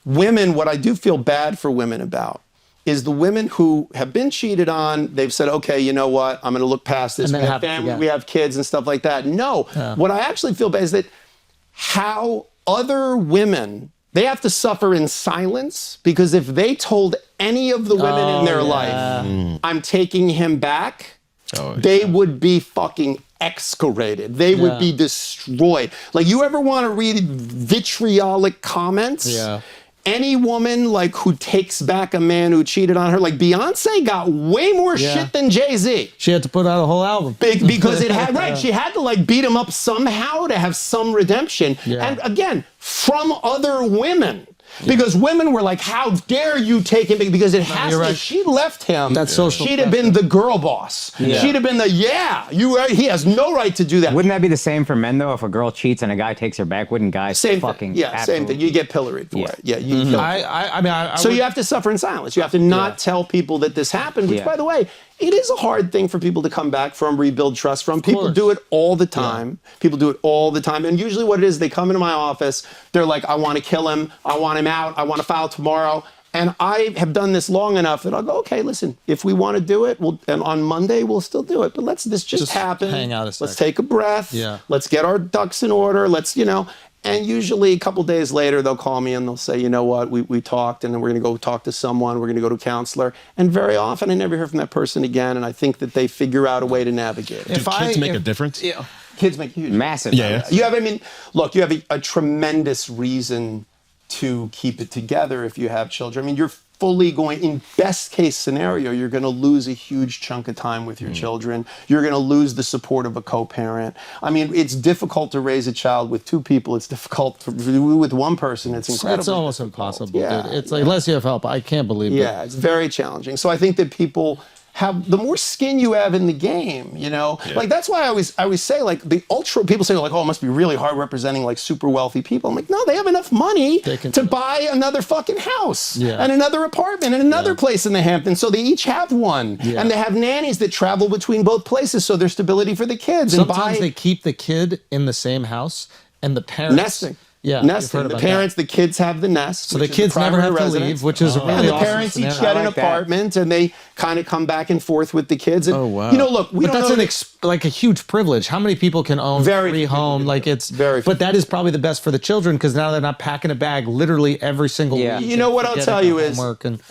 women, what I do feel bad for women about is the women who have been cheated on. They've said, okay, you know what? I'm going to look past this. We have family, we have kids and stuff like that. No, what I actually feel bad is that how other women, they have to suffer in silence, because if they told any of the women in their life, I'm taking him back, they would be fucking excoriated. They would be destroyed. Like, you ever want to read vitriolic comments? Yeah. Any woman like who takes back a man who cheated on her, like Beyonce got way more shit than Jay-Z. She had to put out a whole album. Because it had, she had to like beat him up somehow to have some redemption. And again, from other women. Because women were like, how dare you take him? Because it has to, right. She left him. That's social. She'd have been the girl boss. She'd have been the, he has no right to do that. Wouldn't that be the same for men, though? If a girl cheats and a guy takes her back, wouldn't guys same fucking... thing. Yeah, same thing. You get pilloried for it. Yeah, you so you have to suffer in silence. You have to not tell people that this happened, which, by the way, it is a hard thing for people to come back from, rebuild trust from. People do it all the time. People do it all the time. And usually what it is, they come into my office, they're like, I want to kill him. I want him out. I want to file tomorrow. And I have done this long enough that I'll go, okay, listen, if we want to do it, and on Monday, we'll still do it. But this just happen. Hang out a second. Let's take a breath. Let's get our ducks in order. Let's, and usually a couple days later, they'll call me and they'll say, you know what, we talked, and then we're going to go talk to someone. We're going to go to a counselor. And very often, I never hear from that person again. And I think that they figure out a way to navigate it. Do kids make a difference? Yeah. Kids make a huge massive. You have, look, you have a tremendous reason to keep it together if you have children. I mean, you're fully going, in best case scenario, you're going to lose a huge chunk of time with your children. You're going to lose the support of a co-parent. I mean, it's difficult to raise a child with two people. It's difficult with one person. It's incredible. It's almost impossible, dude. It's like, unless you have help, I can't believe it. Yeah, it's very challenging. So I think that people have, the more skin you have in the game, like that's why I always say, like, the ultra people say, like, oh, it must be really hard representing like super wealthy people. I'm like, no, they have enough money to buy another fucking house and another apartment and another place in the Hamptons, so they each have one, and they have nannies that travel between both places, so there's stability for the kids. Sometimes they keep the kid in the same house, and the parents nesting. Yeah, nesting. The parents, the kids have the nest. So the kids never have to leave, which is a really and the awesome parents each scenario. get an apartment, and they kind of come back and forth with the kids. And, look, we but don't that's like a huge privilege. How many people can own free home? Like it's very. But that is probably the best for the children, because now they're not packing a bag literally every single week. You know what I'll tell you is,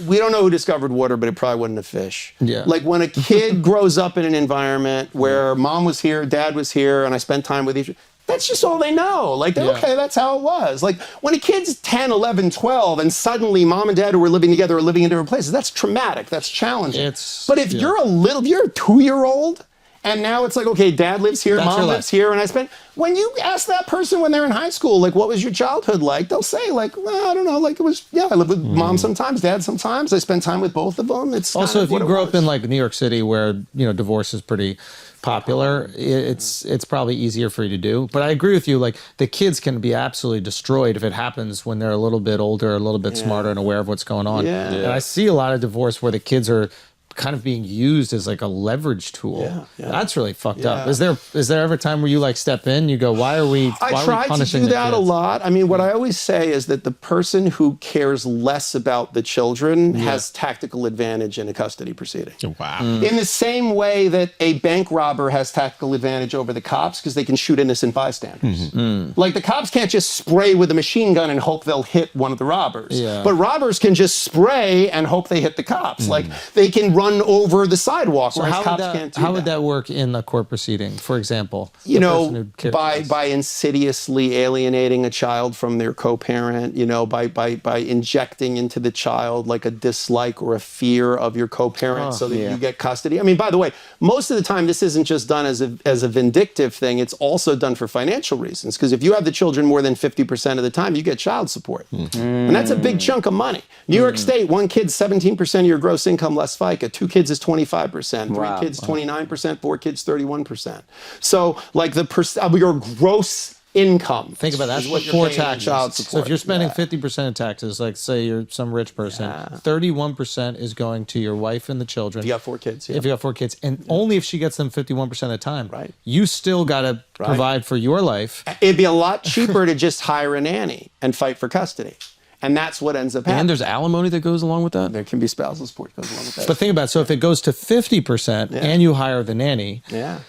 we don't know who discovered water, but it probably wasn't a fish. Yeah. Like when a kid grows up in an environment where mom was here, dad was here, and I spent time with each. That's just all they know. Like, okay, that's how it was. Like, when a kid's 10, 11, 12, and suddenly mom and dad who were living together are living in different places, that's traumatic. That's challenging. But if you're a 2-year-old, and now it's like, okay, dad lives here, mom lives here, and I spent... When you ask that person when they're in high school, like, what was your childhood like? They'll say, like, well, I don't know, like, it was, I lived with mom sometimes, dad sometimes. I spent time with both of them. It's also, if you grow up in, like, New York City, where, divorce is pretty popular, it's probably easier for you to do. But I agree with you, like, the kids can be absolutely destroyed if it happens when they're a little bit older, a little bit smarter and aware of what's going on. And I see a lot of divorce where the kids are kind of being used as like a leverage tool. That's really fucked up. Is there ever a time where you like step in, you go, why are we punishing the kids? I try to do that a lot. I mean, what I always say is that the person who cares less about the children has tactical advantage in a custody proceeding. Wow. In the same way that a bank robber has tactical advantage over the cops because they can shoot innocent bystanders. Like, the cops can't just spray with a machine gun and hope they'll hit one of the robbers. But robbers can just spray and hope they hit the cops. Like, they can run over the sidewalk, whereas cops can't do that. How would that work in a court proceeding, for example? By insidiously alienating a child from their co-parent, by injecting into the child like a dislike or a fear of your co-parent so that you get custody. I mean, by the way, most of the time this isn't just done as a vindictive thing, it's also done for financial reasons, because if you have the children more than 50% of the time, you get child support. And that's a big chunk of money. New York State, one kid's 17% of your gross income less FICA, 2 kids is 25%, 3 kids 29%, 4 kids 31%. So like of your gross income. Think about that. That's before taxes. So if you're spending 50% of taxes, like say you're some rich person, 31% is going to your wife and the children. If you got 4 kids. If you got 4 kids. And only if she gets them 51% of the time. You still got to provide for your life. It'd be a lot cheaper to just hire a nanny and fight for custody. And that's what ends up happening. And there's alimony that goes along with that? There can be spousal support that goes along with that. But think about it. So if it goes to 50% and you hire the nanny, yeah.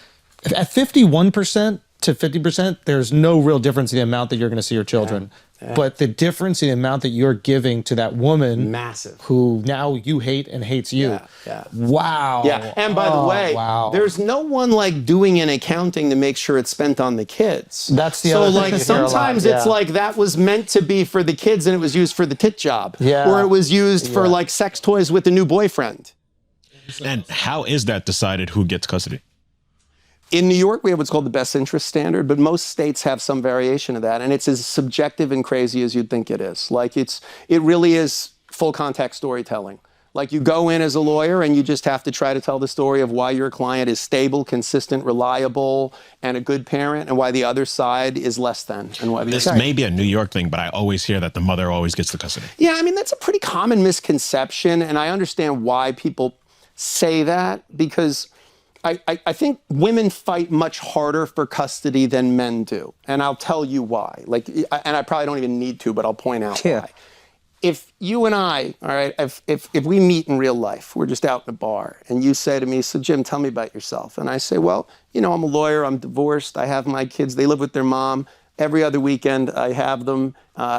at 51% to 50%, there's no real difference in the amount that you're going to see your children. Yeah. But the difference in the amount that you're giving to that woman, massive, who now you hate and hates you. Yeah. Wow. Yeah. And by the way, there's no one like doing an accounting to make sure it's spent on the kids. That's the so other like thing sometimes it's like that was meant to be for the kids and it was used for the tit job. Yeah. Or it was used for like sex toys with the new boyfriend. And how is that decided who gets custody? In New York, we have what's called the best interest standard, but most states have some variation of that, and it's as subjective and crazy as you'd think it is. Like it really is full context storytelling. Like you go in as a lawyer and you just have to try to tell the story of why your client is stable, consistent, reliable, and a good parent, and why the other side is less than. And why this may be a New York thing, but I always hear that the mother always gets the custody. Yeah, I mean, that's a pretty common misconception, and I understand why people say that, because I think women fight much harder for custody than men do. And I'll tell you why. Like, and I probably don't even need to, but I'll point out why. If you and I, all right, if we meet in real life, we're just out in a bar, and you say to me, so Jim, tell me about yourself. And I say, well, you know, I'm a lawyer, I'm divorced, I have my kids, they live with their mom. Every other weekend I have them.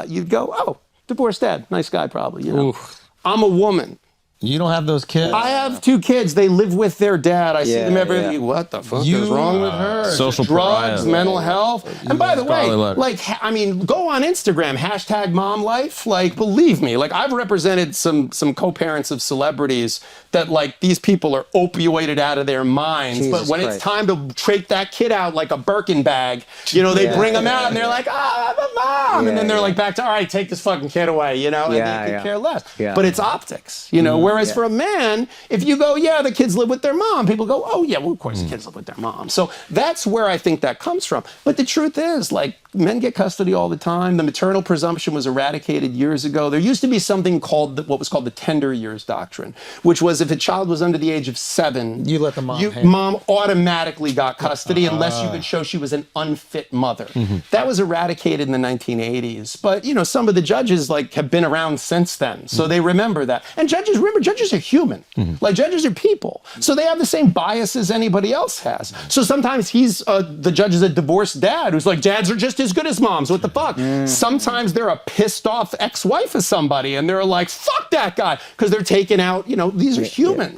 You'd go, oh, divorced dad, nice guy probably, you know. Oof. I'm a woman. You don't have those kids. I have 2 kids. They live with their dad. I see them every week. What the fuck is wrong with her? Social drugs, mental health. And by the way, like, I mean, go on Instagram, #MomLife. Like, believe me, like I've represented some co-parents of celebrities that like these people are opioided out of their minds. Jesus but when Christ. It's time to take that kid out like a Birkin bag, you know, they bring them out and they're like, I'm a mom. And then they're like back to, all right, take this fucking kid away, you know, and they could care less. But it's optics, you know, whereas for a man, if you go, yeah, the kids live with their mom, people go, oh yeah, well, of course the kids live with their mom. So that's where I think that comes from. But the truth is, like, men get custody all the time. The maternal presumption was eradicated years ago. There used to be something called what was called the tender years doctrine, which was if a child was under the age of 7, you let the mom mom automatically got custody unless you could show she was an unfit mother. That was eradicated in the 1980s. But, you know, some of the judges like have been around since then. So they remember that. And judges, remember, judges are human. Like judges are people. So they have the same bias as anybody else has. So sometimes the judge is a divorced dad who's like, dads are just as good as moms. What the fuck? Sometimes they're a pissed off ex-wife of somebody and they're like, fuck that guy. Because they're taking out, you know, these are humans.